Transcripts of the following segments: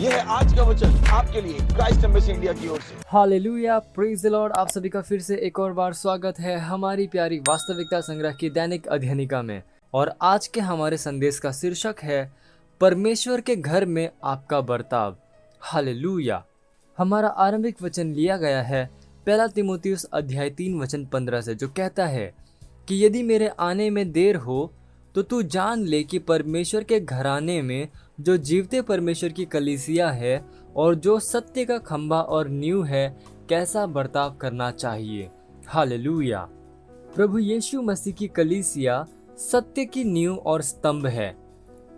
यह है आज का वचन आपके लिए क्राइस्ट एम्बेसी इंडिया की ओर से। Hallelujah, praise the Lord. आप सभी का फिर से एक और बार स्वागत है हमारी प्यारी वास्तविकता संग्रह की दैनिक अध्ययनिका में। और आज के हमारे संदेश का शीर्षक है परमेश्वर के घर में आपका बर्ताव। हालेलुया। हमारा आरंभिक वचन लिया गया है पहला तीमुथियुस अध्याय 3 वचन 15 से, जो कहता है कि यदि मेरे आने में देर हो तो तू जान ले कि परमेश्वर के घराने में जो जीवते परमेश्वर की कलीसिया है और जो सत्य का खंभा और नींव है, कैसा बर्ताव करना चाहिए। हालेलुया। प्रभु यीशु मसीह की कलीसिया सत्य की नींव और स्तंभ है।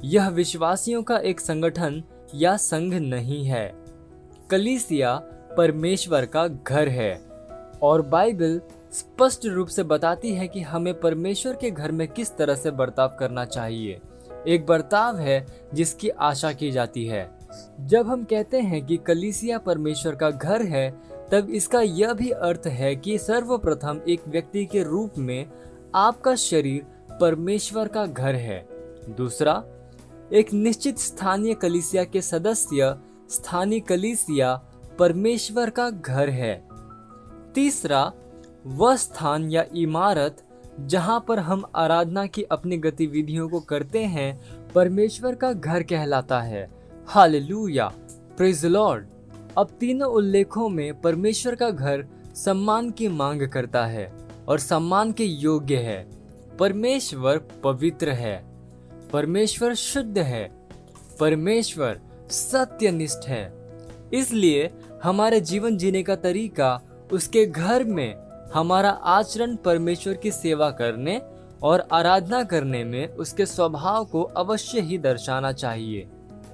यह विश्वासियों का एक संगठन या संघ नहीं है। कलीसिया परमेश्वर का घर है और बाइबल स्पष्ट रूप से बताती है कि हमें परमेश्वर के घर में किस तरह से बर्ताव करना चाहिए। एक बर्ताव है जिसकी आशा की जाती है। जब हम कहते हैं कि कलीसिया परमेश्वर का घर है, तब इसका यह भी अर्थ है कि सर्वप्रथम एक व्यक्ति के रूप में आपका शरीर परमेश्वर का घर है। दूसरा, एक निश्चित स्थानीय कलीसिया के सदस्य स्थानीय कलीसिया परमेश्वर का घर है। तीसरा, वह स्थान या इमारत जहां पर हम आराधना की अपनी गतिविधियों को करते हैं, परमेश्वर का घर कहलाता है। Hallelujah, praise the Lord. अब तीनों उल्लेखों में परमेश्वर का घर सम्मान की मांग करता है और सम्मान के योग्य है। परमेश्वर पवित्र है, परमेश्वर शुद्ध है, परमेश्वर सत्यनिष्ठ है। इसलिए हमारे जीवन जीने का तरीका, उसके घर में हमारा आचरण परमेश्वर की सेवा करने और आराधना करने में उसके स्वभाव को अवश्य ही दर्शाना चाहिए।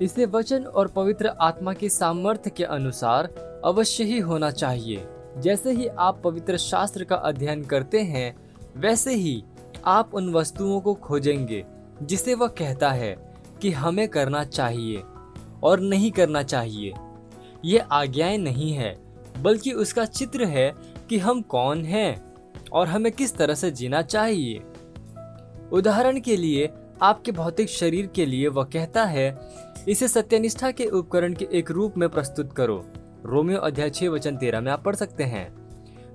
इसे वचन और पवित्र आत्मा की सामर्थ्य के अनुसार अवश्य ही होना चाहिए। जैसे ही आप पवित्र शास्त्र का अध्ययन करते हैं, वैसे ही आप उन वस्तुओं को खोजेंगे जिसे वह कहता है कि हमें करना चाहिए और नहीं करना चाहिए। ये आज्ञाएं नहीं है, बल्कि उसका चित्र है कि हम कौन हैं और हमें किस तरह से जीना चाहिए। उदाहरण के लिए, आपके भौतिक शरीर के लिए वह कहता है, इसे सत्यनिष्ठा के उपकरण के एक रूप में प्रस्तुत करो। रोमियो अध्याय 6 वचन 13 में आप पढ़ सकते हैं।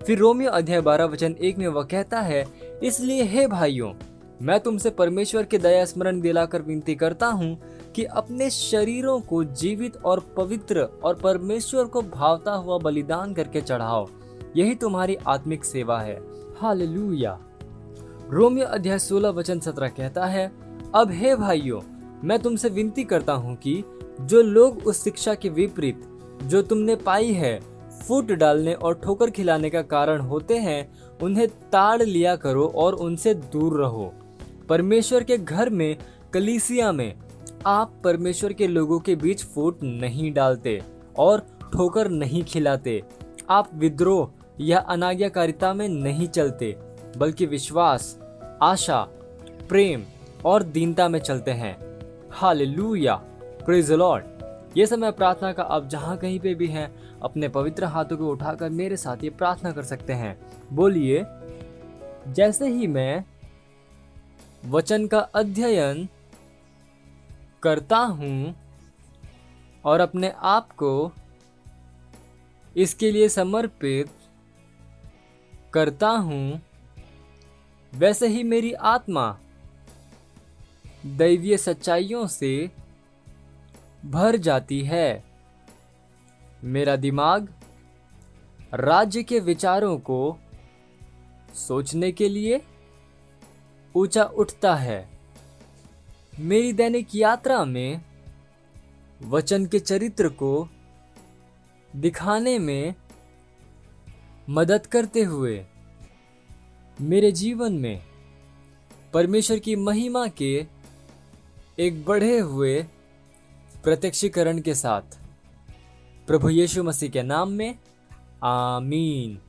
फिर रोमियो अध्याय 12 वचन 1 में वह कहता है, इसलिए हे भाइयों, मैं तुमसे परमेश्वर के दया स्मरण दिलाकर विनती करता हूँ कि अपने शरीरों को जीवित और पवित्र और परमेश्वर को भावता हुआ बलिदान करके चढ़ाओ, यही तुम्हारी आत्मिक सेवा है। हालेलुया। रोमियो अध्याय 16 वचन 17 कहता है, अब हे भाइयों, मैं तुमसे विनती करता हूँ कि जो लोग उस शिक्षा के विपरीत जो तुमने पाई है, फूट डालने और ठोकर खिलाने का कारण होते हैं, उन्हें ताड़ लिया करो और उनसे दूर रहो। परमेश्वर के घर में, कलीसिया में, आप परमेश्वर के लोगों के बीच फूट नहीं डालते और ठोकर नहीं खिलाते। आप विद्रोह या अनाज्ञाकारिता में नहीं चलते, बल्कि विश्वास, आशा, प्रेम और दीनता में चलते हैं। Hallelujah, praise the Lord. ये समय प्रार्थना का आप जहां कहीं पे भी हैं, अपने पवित्र हाथों को उठाकर मेरे साथ ये प्रार्थना कर सकते हैं। बोलिए, जैसे ही मैं वचन का अध्ययन करता हूं और अपने आप को इसके लिए समर्पित करता हूं, वैसे ही मेरी आत्मा दैवीय सच्चाइयों से भर जाती है। मेरा दिमाग राज्य के विचारों को सोचने के लिए ऊंचा उठता है। मेरी दैनिक यात्रा में वचन के चरित्र को दिखाने में मदद करते हुए मेरे जीवन में परमेश्वर की महिमा के एक बढ़े हुए प्रत्यक्षीकरण के साथ, प्रभु यीशु मसीह के नाम में, आमीन।